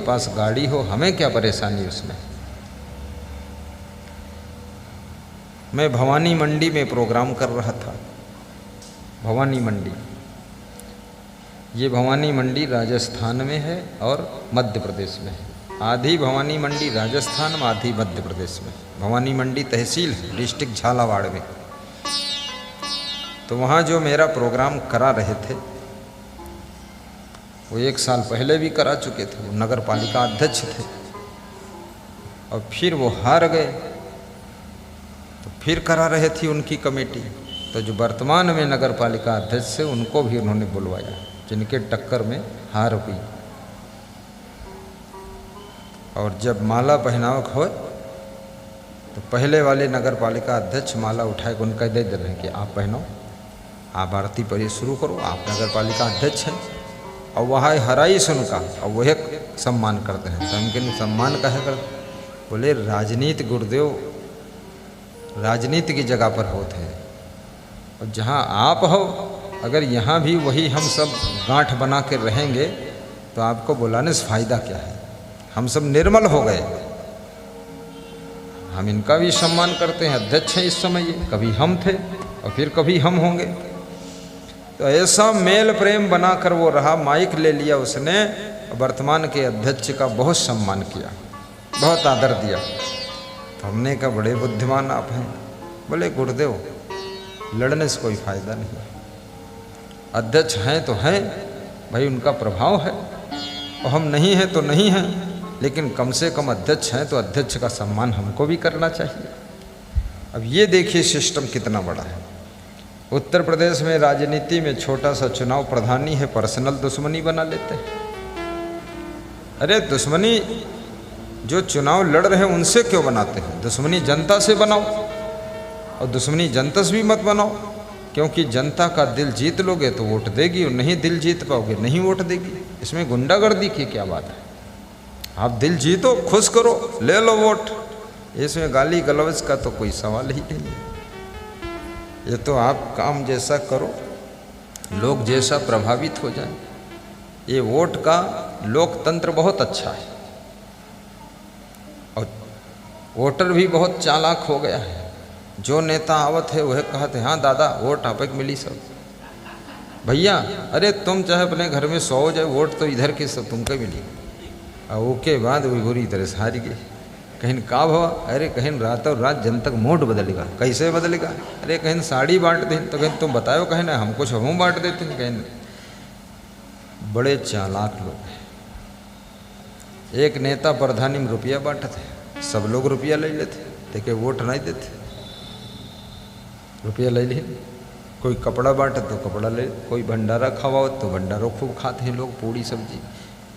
पास गाड़ी हो, हमें क्या परेशानी उसमें। मैं भवानी मंडी में प्रोग्राम कर रहा था। भवानी मंडी, ये भवानी मंडी राजस्थान में है और मध्य प्रदेश में है। आधी भवानी मंडी राजस्थान में, आधी मध्य प्रदेश में। भवानी मंडी तहसील है, डिस्ट्रिक्ट झालावाड़ में। तो वहाँ जो मेरा प्रोग्राम करा रहे थे वो 1 साल पहले भी करा चुके थे। वो नगर पालिका अध्यक्ष थे और फिर वो हार गए, तो फिर करा रहे थी उनकी कमेटी। तो जो वर्तमान में नगर पालिका अध्यक्ष थे उनको भी उन्होंने बुलवाया, जिनके टक्कर में हार हुई। और जब माला पहनावक हो तो पहले वाले नगर पालिका अध्यक्ष माला उठाए के उनका दे रहे हैं कि आप पहनो, आप आरती पर शुरू करो, आप नगर पालिका अध्यक्ष हैं। और वहाँ हराई सुनका और वह सम्मान करते हैं। तो उनके सम्मान कहे कर बोले राजनीति गुरुदेव राजनीति की जगह पर होते हैं, और जहाँ आप हो अगर यहाँ भी वही हम सब गांठ बना के रहेंगे तो आपको बुलाने से फ़ायदा क्या है। हम सब निर्मल हो गए। हम इनका भी सम्मान करते हैं, अध्यक्ष हैं इस समय ये, कभी हम थे और फिर कभी हम होंगे। तो ऐसा मेल प्रेम बनाकर वो रहा। माइक ले लिया उसने, वर्तमान के अध्यक्ष का बहुत सम्मान किया, बहुत आदर दिया। तो हमने कहा बड़े बुद्धिमान आप हैं। बोले गुरुदेव लड़ने से कोई फायदा नहीं, अध्यक्ष हैं तो हैं भाई, उनका प्रभाव है, और हम नहीं हैं तो नहीं हैं, लेकिन कम से कम अध्यक्ष हैं तो अध्यक्ष का सम्मान हमको भी करना चाहिए। अब ये देखिए सिस्टम कितना बड़ा है। उत्तर प्रदेश में राजनीति में छोटा सा चुनाव प्रधानी है, पर्सनल दुश्मनी बना लेते हैं। अरे दुश्मनी जो चुनाव लड़ रहे हैं उनसे क्यों बनाते हैं? दुश्मनी जनता से बनाओ, और दुश्मनी जनता से भी मत बनाओ, क्योंकि जनता का दिल जीत लोगे तो वोट देगी, और नहीं दिल जीत पाओगे नहीं वोट देगी। इसमें गुंडागर्दी की क्या बात है? आप दिल जीतो, खुश करो, ले लो वोट। इसमें गाली गलौज का तो कोई सवाल ही नहीं है। ये तो आप काम जैसा करो, लोग जैसा प्रभावित हो जाए। ये वोट का लोकतंत्र बहुत अच्छा है, और वोटर भी बहुत चालाक हो गया है। जो नेता आवत है वह कहते हाँ दादा वोट आपक मिली सब भैया, अरे तुम चाहे अपने घर में 100 जाए वोट तो इधर के सब तुमको मिली। और वो के बाद वो बुरी तरह से हार गई। कहीं का भवा, अरे कहीं रातों रात जनता का मोड बदलेगा। कैसे बदलेगा? अरे कहीं साड़ी बांट दें, तो कहीं तुम बताओ, कहीं ना हम कुछ हम बांट देते हैं। कहीं बड़े चालाक लोग हैं। एक नेता प्रधानी में रुपया बांटते, सब लोग रुपया ले लेते, देखे वोट नहीं देते, रुपया ले लिए। कोई कपड़ा बांटे तो कपड़ा ले, कोई भंडारा खवाओ तो भंडारों खूब खाते हैं लोग, पूड़ी सब्जी।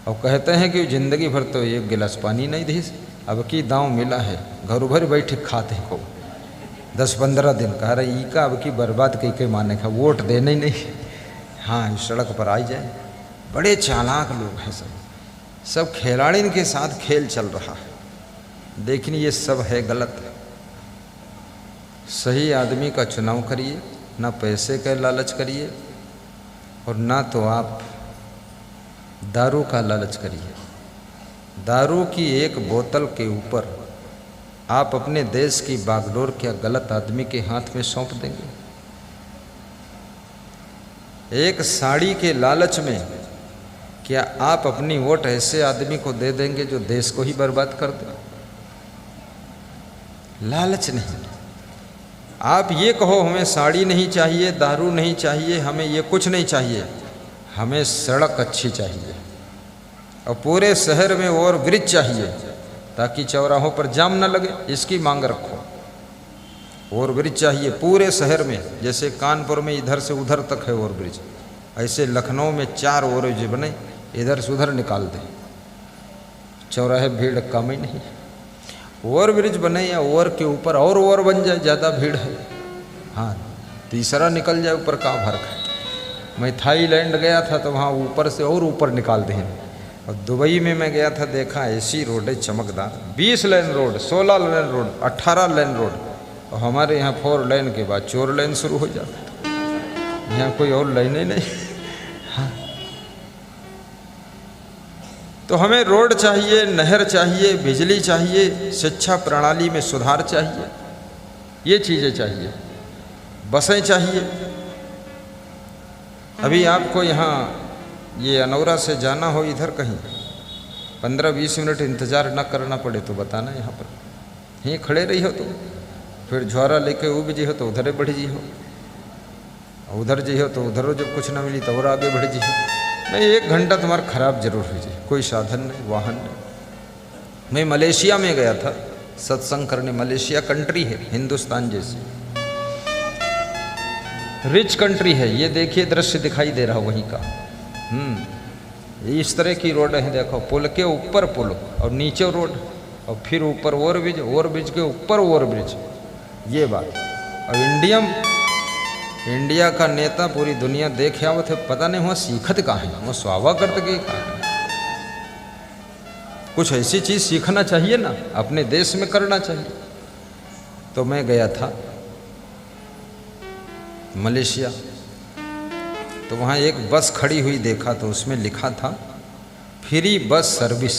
और कहते हैं कि ज़िंदगी भर तो एक गिलास पानी नहीं दी, अब की दांव मिला है घर भर बैठे खाते हैं को 10-15 दिन। कह रहे ई का अब की बर्बाद कई के माने का वोट देने ही नहीं। हाँ सड़क पर आई जाए। बड़े चालाक लोग हैं सब खिलाड़ी के साथ खेल चल रहा है। लेकिन ये सब है गलत। सही आदमी का चुनाव करिए, ना पैसे का लालच करिए, और ना तो आप दारू का लालच करिए। दारू की एक बोतल के ऊपर आप अपने देश की बागडोर क्या गलत आदमी के हाथ में सौंप देंगे? एक साड़ी के लालच में क्या आप अपनी वोट ऐसे आदमी को दे देंगे जो देश को ही बर्बाद कर दे? लालच नहीं। आप ये कहो हमें साड़ी नहीं चाहिए, दारू नहीं चाहिए, हमें ये कुछ नहीं चाहिए, हमें सड़क अच्छी चाहिए, और पूरे शहर में और ब्रिज चाहिए ताकि चौराहों पर जाम न लगे, इसकी मांग रखो। और ब्रिज चाहिए पूरे शहर में, जैसे कानपुर में इधर से उधर तक है और ब्रिज, ऐसे लखनऊ में 4 ओवरब्रिज बने, इधर से उधर निकाल दें, चौराहे भीड़ कम ही नहीं। ओवर ब्रिज बने या ओवर के ऊपर और ओवर बन जाए, ज़्यादा भीड़ है, हाँ तीसरा निकल जाए ऊपर का फर्क है। मैं थाईलैंड गया था तो वहाँ ऊपर से और ऊपर निकाल दें। और दुबई में मैं गया था, देखा ऐसी रोड है चमकदार, 20 lane road, 16 lane road, 18 lane road, और हमारे यहाँ 4 लेन के बाद 4 लेन शुरू हो जाता है। यहाँ कोई और लाइन ही नहीं। हाँ तो हमें रोड चाहिए, नहर चाहिए, बिजली चाहिए, शिक्षा प्रणाली में सुधार चाहिए, ये चीज़ें चाहिए, बसें चाहिए। अभी आपको यहाँ ये अनौरा से जाना हो इधर कहीं, 15-20 मिनट इंतज़ार ना करना पड़े तो बताना, यहाँ पर यहीं खड़े रही हो तो फिर झोरा लेके उब जी हो तो उधर बढ़ जी हो, उधर जी हो तो उधर जब कुछ ना मिली तो और आगे बढ़ जी हो। नहीं, 1 घंटा तुम्हारा खराब जरूर हो जाए, कोई साधन नहीं, वाहन नहीं। मैं मलेशिया में गया था सत्संग करने। मलेशिया कंट्री है हिंदुस्तान जैसी, रिच कंट्री है। ये देखिए दृश्य दिखाई दे रहा वहीं का। इस तरह की रोड है, देखो, पुल के ऊपर पुल और नीचे रोड और फिर ऊपर ओवरब्रिज के ऊपर ओवरब्रिज, ये बात। अब इंडिया का नेता पूरी दुनिया देखे आवत है, पता नहीं वहाँ सीखत कहाँ है, वो स्वावा करते के कहाँ है। कुछ ऐसी चीज़ सीखना चाहिए ना, अपने देश में करना चाहिए। तो मैं गया था मलेशिया, तो वहाँ एक बस खड़ी हुई देखा, तो उसमें लिखा था फ्री बस सर्विस।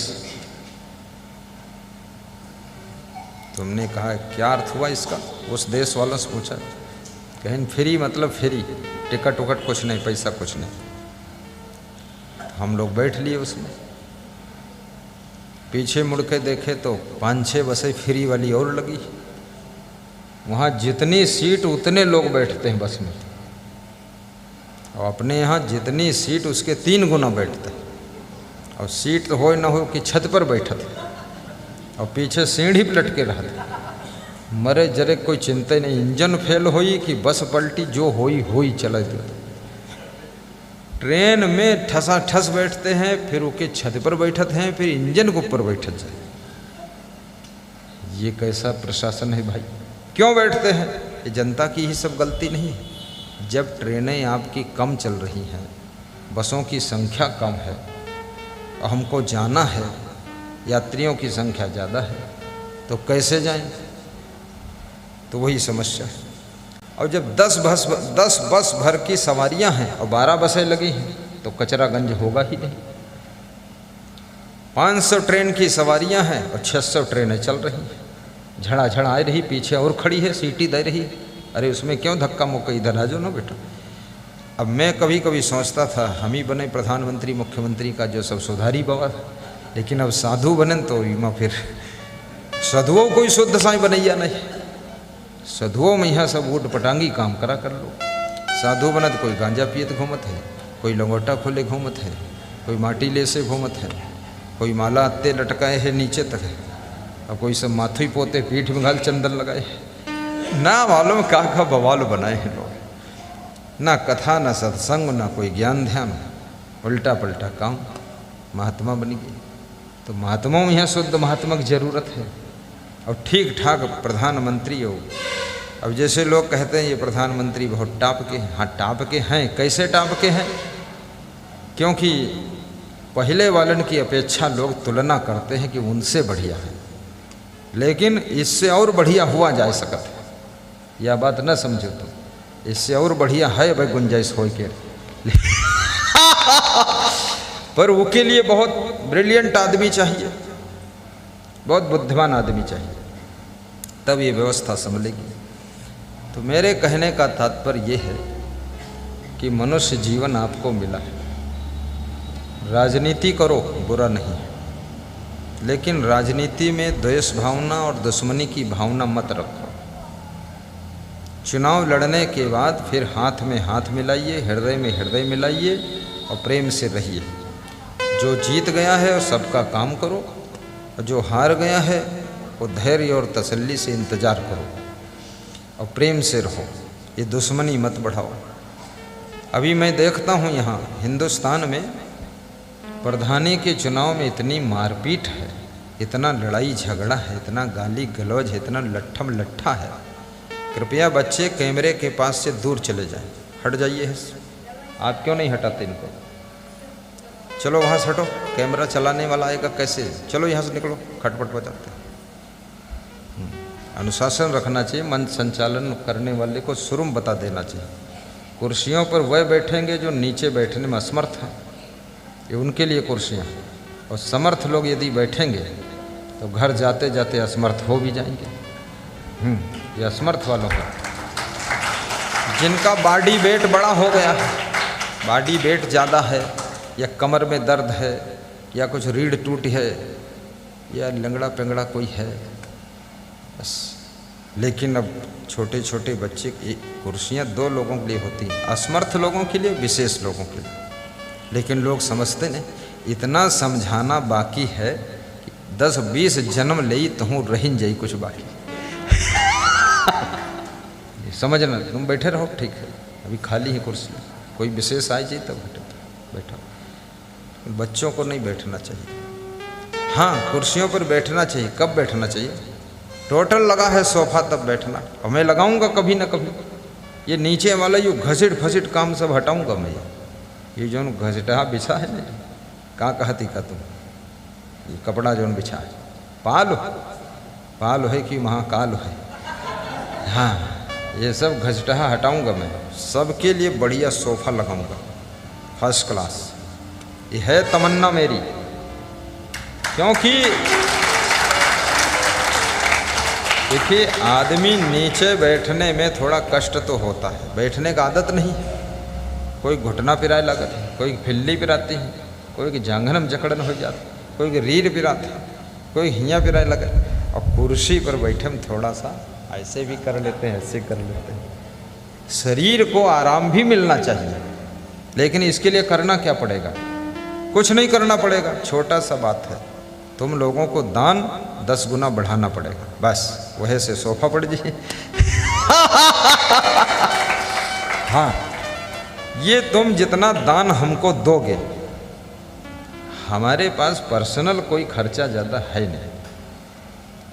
तुमने कहा क्या अर्थ हुआ इसका? उस देश वालों से पूछा, कहें फ्री मतलब फ्री, टिकट उकट कुछ नहीं, पैसा कुछ नहीं। हम लोग बैठ लिए उसमें, पीछे मुड़ के देखे तो 5-6 बसें फ्री वाली और लगी। वहाँ जितनी सीट उतने लोग बैठते हैं बस में, और अपने यहाँ जितनी सीट उसके 3 गुना बैठते हैं। और सीट तो हो ना हो कि छत पर बैठत, और पीछे सीढ़ी पे लटके रहते, मरे जरे कोई चिंता नहीं। इंजन फेल होई कि बस पलटी, जो होई चला दे। ट्रेन में ठसा ठस बैठते हैं, फिर उसके छत पर बैठत हैं, फिर इंजन के ऊपर बैठत जाए। ये कैसा प्रशासन है भाई? क्यों बैठते हैं? ये जनता की ही सब गलती नहीं है। जब ट्रेनें आपकी कम चल रही हैं, बसों की संख्या कम है और हमको जाना है, यात्रियों की संख्या ज़्यादा है, तो कैसे जाएं? तो वही समस्या है। और जब 10 बस भर की सवारियां हैं और 12 बसें लगी हैं, तो कचरागंज होगा ही नहीं। 500 ट्रेन की सवारियां हैं और 600 ट्रेनें चल रही हैं, झड़ा आ रही, पीछे और खड़ी है, सीटी दे रही। अरे उसमें क्यों धक्का मुक्का, इधर आ जाओ ना बेटा। अब मैं कभी कभी सोचता था हम ही बने प्रधानमंत्री मुख्यमंत्री का जो सब सुधारी बाबा, लेकिन अब साधु बने तो इमा फिर साधुओं कोई शुद्ध साई बनैया नहीं। साधुओं में यहाँ सब ऊट पटांगी काम करा कर लो। साधु बनत कोई गांजा पियत घूमत है, कोई लंगोटा खोले घूमत है, कोई माटी ले से घूमत है, कोई माला अत्ते लटकाए है नीचे तक है, और कोई सब माथुई पोते पीठ में घाल चंदन लगाए है। ना मालूम का बवाल बनाए हैं लोग, ना कथा ना सत्संग ना कोई ज्ञान ध्यान, उल्टा पलटा काम। महात्मा बन गए। तो महात्माओं में यहाँ शुद्ध महात्मा की जरूरत है, और ठीक ठाक प्रधानमंत्री हो। अब जैसे लोग कहते हैं ये प्रधानमंत्री बहुत टाप के हैं, हाँ टाप के हैं। कैसे टाप के हैं? क्योंकि पहले वालन की अपेक्षा लोग तुलना करते हैं कि उनसे बढ़िया है, लेकिन इससे और बढ़िया हुआ जा सकता है। यह बात न समझो तुम, इससे और बढ़िया है भाई, गुंजाइश हो के पर उसके लिए बहुत ब्रिलियंट आदमी चाहिए, बहुत बुद्धिमान आदमी चाहिए, तब ये व्यवस्था संभलेगी। तो मेरे कहने का तात्पर्य ये है कि मनुष्य जीवन आपको मिला है, राजनीति करो बुरा नहीं, लेकिन राजनीति में द्वेष भावना और दुश्मनी की भावना मत रखो। चुनाव लड़ने के बाद फिर हाथ में हाथ मिलाइए, हृदय में हृदय मिलाइए और प्रेम से रहिए। जो जीत गया है वो सबका काम करो, और जो हार गया है वो धैर्य और तसल्ली से इंतज़ार करो और प्रेम से रहो। ये दुश्मनी मत बढ़ाओ। अभी मैं देखता हूँ यहाँ हिंदुस्तान में प्रधानी के चुनाव में इतनी मारपीट है, इतना लड़ाई झगड़ा है, इतना गाली गलौज है, इतना लट्ठम लट्ठा है। कृपया बच्चे कैमरे के पास से दूर चले जाएं, हट जाइए। आप क्यों नहीं हटाते इनको? चलो वहाँ से हटो, कैमरा चलाने वाला आएगा कैसे? चलो यहाँ से निकलो, खटपट बजाते। अनुशासन रखना चाहिए, मंच संचालन करने वाले को शुरू में बता देना चाहिए। कुर्सियों पर वह बैठेंगे जो नीचे बैठने में असमर्थ हैं, ये उनके लिए कुर्सियाँ। और समर्थ लोग यदि बैठेंगे तो घर जाते जाते असमर्थ हो भी जाएंगे। ये असमर्थ वालों का, जिनका बॉडी वेट बड़ा हो गया है, बॉडी वेट ज़्यादा है, या कमर में दर्द है, या कुछ रीढ़ टूट है, या लंगड़ा पेंगड़ा कोई है, बस। लेकिन अब छोटे छोटे बच्चे की कुर्सियाँ 2 लोगों के लिए होती हैं, असमर्थ लोगों के लिए, विशेष लोगों के लिए। लेकिन लोग समझते नहीं, इतना समझाना बाकी है कि 10-20 जन्म ले तो हूँ रहिन जाई कुछ बाकी। समझना, तुम बैठे रहो, ठीक है, अभी खाली है कुर्सी, कोई विशेष आ जाए तब बैठो। बच्चों को नहीं बैठना चाहिए। हाँ, कुर्सियों पर बैठना चाहिए। कब बैठना चाहिए? टोटल लगा है सोफा तब बैठना, और मैं लगाऊंगा कभी ना कभी। ये नीचे वाला ये घसीट फसीट काम सब हटाऊंगा मैं। ये जो घसीटा बिछा है ना, कहाँ कहती का तुम, ये कपड़ा जो बिछा है, पाल है कि महाकाल है। हाँ, ये सब घसीटा हटाऊंगा मैं, सबके लिए बढ़िया सोफा लगाऊंगा, फर्स्ट क्लास। ये है तमन्ना मेरी, क्योंकि देखिए आदमी नीचे बैठने में थोड़ा कष्ट तो होता है, बैठने का आदत नहीं है। कोई घुटना पिराए लगत है, कोई फिल्ली पिराती है, कोई की जांघनम जकड़न हो जाती, कोई की रीढ़ पिराती, कोई हियाँ पिराए लगत। और कुर्सी पर बैठे हम थोड़ा सा ऐसे भी कर लेते हैं, ऐसे कर लेते हैं। शरीर को आराम भी मिलना चाहिए, लेकिन इसके लिए करना क्या पड़ेगा? कुछ नहीं करना पड़ेगा, छोटा सा बात है। तुम लोगों को दान 10 गुना बढ़ाना पड़ेगा, बस वह से सोफा पड़ जाइए। हाँ, ये तुम जितना दान हमको दोगे, हमारे पास पर्सनल कोई खर्चा ज़्यादा है नहीं,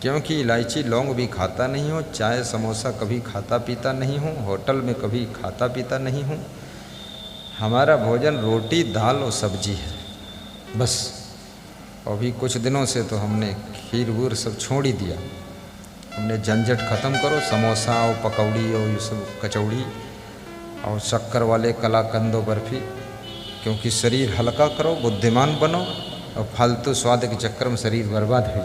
क्योंकि इलायची लौंग भी खाता नहीं हूँ, चाय समोसा कभी खाता पीता नहीं हूँ, होटल में कभी खाता पीता नहीं हूँ। हमारा भोजन रोटी दाल और सब्जी है, बस। अभी कुछ दिनों से तो हमने खीर वूर सब छोड़ ही दिया। हमने झंझट ख़त्म करो, समोसा और पकौड़ी और ये सब कचौड़ी और शक्कर वाले कलाकंदो बर्फी, क्योंकि शरीर हल्का करो, बुद्धिमान बनो, और फालतू स्वाद के चक्कर में शरीर बर्बाद है।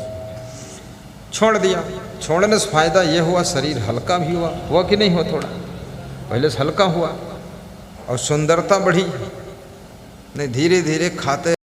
छोड़ दिया। छोड़ने से फ़ायदा ये हुआ, शरीर हल्का भी हुआ कि नहीं हुआ? थोड़ा पहले से हल्का हुआ और सुंदरता बढ़ी। नहीं, धीरे धीरे खाते